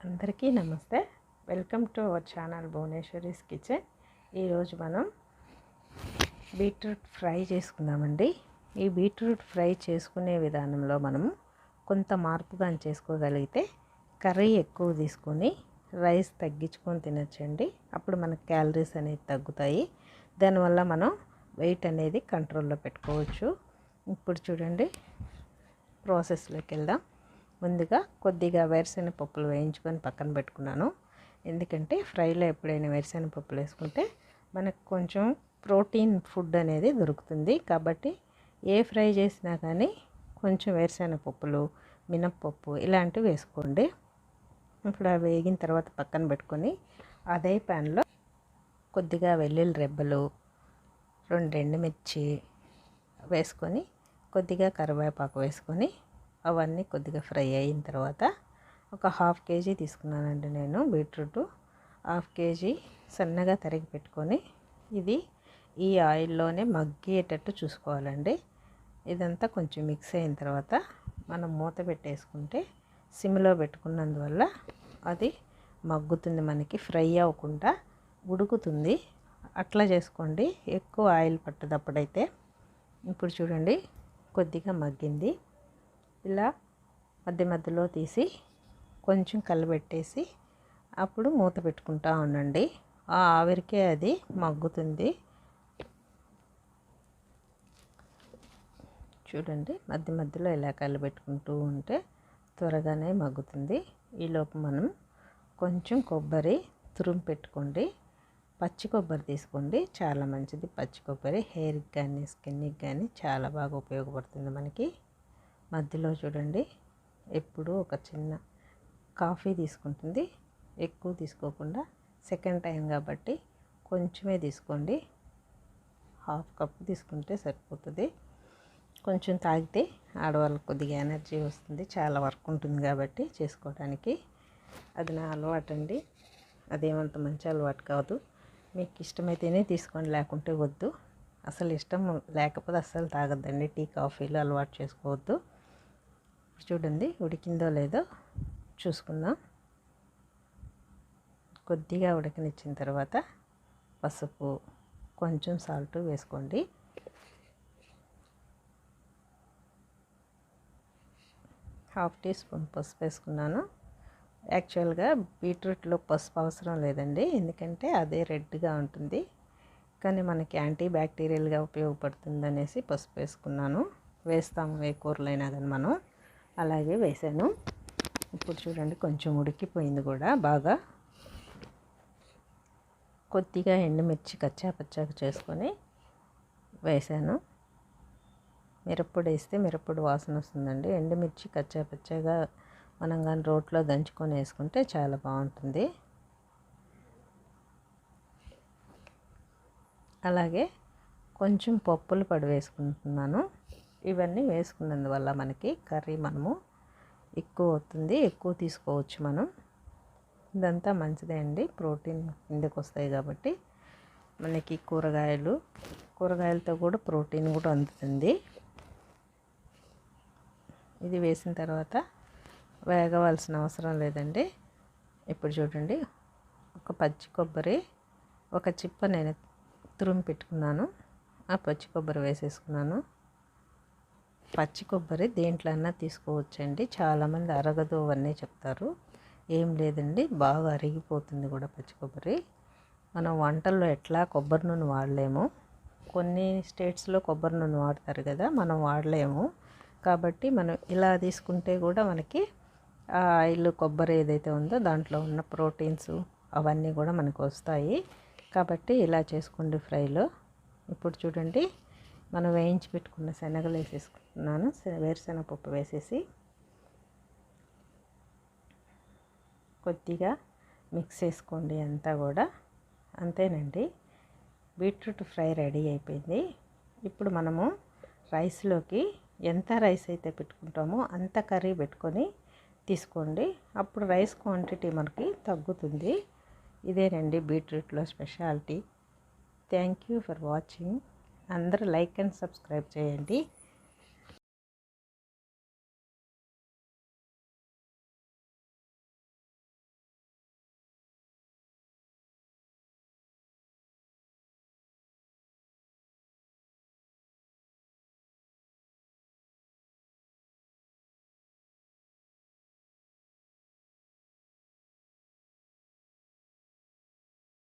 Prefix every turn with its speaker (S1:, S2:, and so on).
S1: అందరికీ నమస్తే. Welcome to our channel Bhuvaneshwari's kitchen. ఈరోజు మనం బీట్రూట్ ఫ్రై చేసుకుందామండి. ఈ బీట్రూట్ ఫ్రై చేసుకునే విధానంలో మనము కొంత మార్పుగా చేసుకోగలిగితే కర్రీ ఎక్కువ తీసుకొని రైస్ తగ్గించుకొని తినచ్చండి. అప్పుడు మనకు క్యాలరీస్ అనేది తగ్గుతాయి. దానివల్ల మనం వెయిట్ అనేది కంట్రోల్లో పెట్టుకోవచ్చు. ఇప్పుడు చూడండి, ప్రాసెస్లోకి వెళ్దాం. ముందుగా కొద్దిగా వేరుశెనగ పప్పులు వేయించుకొని పక్కన పెట్టుకున్నాను. ఎందుకంటే ఫ్రైలో ఎప్పుడైనా వేరుశెనగ పప్పులు వేసుకుంటే మనకు కొంచెం ప్రోటీన్ ఫుడ్ అనేది దొరుకుతుంది. కాబట్టి ఏ ఫ్రై చేసినా కానీ కొంచెం వేరుశెనగ పప్పులు, మినప్పప్పు ఇలాంటివి వేసుకోండి. ఇప్పుడు అవి వేగిన తర్వాత పక్కన పెట్టుకొని అదే ప్యాన్లో కొద్దిగా వెల్లుల్లి రెబ్బలు, 2 ఎండుమిర్చి వేసుకొని కొద్దిగా కరివేపాకు వేసుకొని అవన్నీ కొద్దిగా ఫ్రై అయిన తర్వాత ఒక 1/2 kg తీసుకున్నానండి నేను బీట్రూట్. 1/2 kg సన్నగా తరిగి పెట్టుకొని ఇది ఈ ఆయిల్లోనే మగ్గేటట్టు చూసుకోవాలండి. ఇదంతా కొంచెం మిక్స్ అయిన తర్వాత మనం మూత పెట్టేసుకుంటే సిమ్లో పెట్టుకున్నందువల్ల అది మగ్గుతుంది, మనకి ఫ్రై అవ్వకుండా ఉడుకుతుంది. అట్లా చేసుకోండి, ఎక్కువ ఆయిల్ పట్టదప్పుడైతే. ఇప్పుడు చూడండి, కొద్దిగా మగ్గింది. ఇలా మధ్య మధ్యలో తీసి కొంచెం కలబెట్టేసి అప్పుడు మూత పెట్టుకుంటా ఉండండి. ఆ ఆవిరికే అది మగ్గుతుంది. చూడండి, మధ్య మధ్యలో ఇలా కలబెట్టుకుంటూ ఉంటే త్వరగానే మగ్గుతుంది. ఈలోపు మనం కొంచెం కొబ్బరి తురుము పెట్టుకోండి. పచ్చి కొబ్బరి తీసుకోండి, చాలా మంచిది. పచ్చి కొబ్బరి హెయిర్కి కానీ స్కిన్కి కానీ చాలా బాగా ఉపయోగపడుతుంది మనకి. మధ్యలో చూడండి, ఎప్పుడు ఒక చిన్న కాఫీ తీసుకుంటుంది, ఎక్కువ తీసుకోకుండా. సెకండ్ టైం కాబట్టి కొంచెమే తీసుకోండి. 1/2 కప్పు తీసుకుంటే సరిపోతుంది. కొంచెం తాగితే ఆడవాళ్ళకి కొద్దిగా ఎనర్జీ వస్తుంది. చాలా వర్క్ ఉంటుంది కాబట్టి చేసుకోవడానికి. అది నా అలవాటు అండి. అదేమంత మంచి అలవాటు కాదు. మీకు ఇష్టమైతేనే తీసుకోండి, లేకుంటే వద్దు. అసలు ఇష్టం లేకపోతే అస్సలు తాగొద్దండి. టీ కాఫీలు అలవాటు చేసుకోవద్దు. చూడండి, ఉడికిందో లేదో చూసుకుందాం. కొద్దిగా ఉడకనిచ్చిన తర్వాత పసుపు, కొంచెం సాల్ట్ వేసుకోండి. హాఫ్ టీ స్పూన్ పసుపు వేసుకున్నాను. యాక్చువల్గా బీట్రూట్లో పసుపు అవసరం లేదండి, ఎందుకంటే అదే రెడ్గా ఉంటుంది. కానీ మనకి యాంటీ బ్యాక్టీరియల్గా ఉపయోగపడుతుంది అనేసి పసుపు వేసుకున్నాను. వేస్తాము ఏ కూరలైనా కానీ మనం. అలాగే వేసాను. ఇప్పుడు చూడండి, కొంచెం ఉడికిపోయింది కూడా బాగా. కొద్దిగా ఎండుమిర్చి కచ్చా పచ్చాగా చేసుకొని వేసాను. మిరప్పొడి వేస్తే మిరప్పొడి వాసన వస్తుందండి. ఎండుమిర్చి కచ్చా పచ్చాగా మనం కానీ రోట్లో దంచుకొని వేసుకుంటే చాలా బాగుంటుంది. అలాగే కొంచెం పప్పులు పొడి వేసుకుంటున్నాను. ఇవన్నీ వేసుకున్నందువల్ల మనకి కర్రీ మనము ఎక్కువ అవుతుంది, ఎక్కువ తీసుకోవచ్చు మనం. ఇదంతా మంచిదే అండి, ప్రోటీన్ కిందకు వస్తాయి కాబట్టి మనకి కూరగాయలతో కూడా ప్రోటీన్ కూడా అందుతుంది. ఇది వేసిన తర్వాత వేగవలసిన అవసరం లేదండి. ఇప్పుడు చూడండి, ఒక పచ్చి కొబ్బరి ఒక చిప్ప నేను తురుము పెట్టుకున్నాను. ఆ పచ్చి కొబ్బరి వేసేసుకున్నాను. పచ్చి కొబ్బరి దేంట్లో అన్నా తీసుకోవచ్చండి. చాలామంది అరగదు అవన్నీ చెప్తారు. ఏం లేదండి, బాగా అరిగిపోతుంది కూడా పచ్చి కొబ్బరి. మనం వంటల్లో ఎట్లా కొబ్బరి నూనె వాడలేము. కొన్ని స్టేట్స్లో కొబ్బరి నూనె వాడతారు కదా, మనం వాడలేము. కాబట్టి మనం ఇలా తీసుకుంటే కూడా మనకి ఆ ఆయిల్, కొబ్బరి ఏదైతే ఉందో దాంట్లో ఉన్న ప్రోటీన్స్ అవన్నీ కూడా మనకు వస్తాయి. కాబట్టి ఇలా చేసుకోండి ఫ్రైలో. ఇప్పుడు చూడండి, మనం వేయించి పెట్టుకున్న శనగలు వేసేసుకుంటున్నాను. వేరుశెనగ పప్పు వేసేసి కొద్దిగా మిక్స్ చేసుకోండి అంతా కూడా. అంతేనండి, బీట్రూట్ ఫ్రై రెడీ అయిపోయింది. ఇప్పుడు మనము రైస్లోకి ఎంత రైస్ అయితే పెట్టుకుంటామో అంత కర్రీ పెట్టుకొని తీసుకోండి. అప్పుడు రైస్ క్వాంటిటీ మనకి తగ్గుతుంది. ఇదేనండి బీట్రూట్లో speciality. Thank you for watching. అందరూ లైక్ అండ్ సబ్స్క్రైబ్ చేయండి.